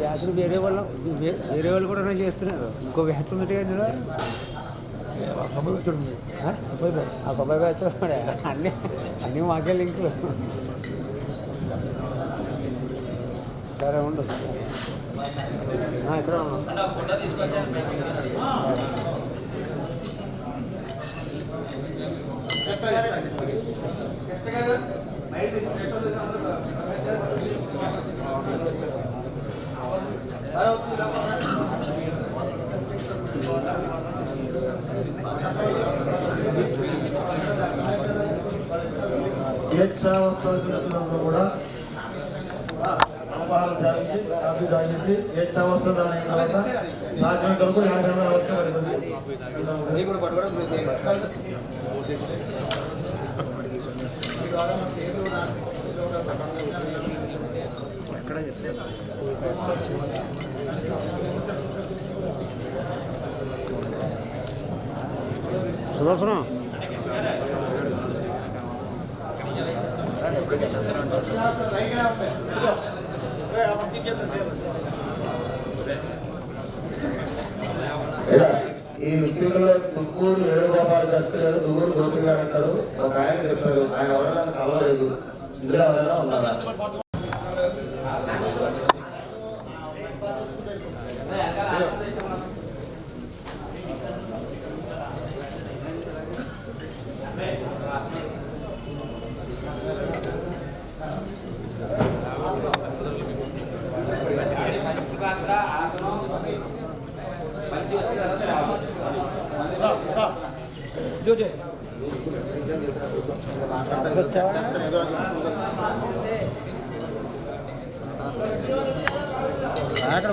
బ్యాచ్లు వేరే వాళ్ళు కూడా చేస్తున్నారు. ఇంకో బ్యాచ్ ఉంది కదా ఆ కొబ్బరి బ్యాచ్ అన్నీ మాకే లింకులు. సరే ఉండు ఇక్కడ కూడా అల్పాహారం తాగించి కాఫీ తాగించి 7 సంవత్సరాలు అయిన తర్వాత సాయంత్రం వరకు 50 అవస్థ పడుతుంది. ఎక్కడ చెప్తే సుదర్శనం ఈ వ్యక్తులలో తుక్కూరు వేణుగోపాల శాస్త్రి గారు, దువ్వూరు గోపి గారు అంటారు. ఒక ఆయన చెప్పారు, ఆయన ఎవరైనా కలవలేదు, ఇందులో ఎవరైనా ఉన్నారా? అక్కడ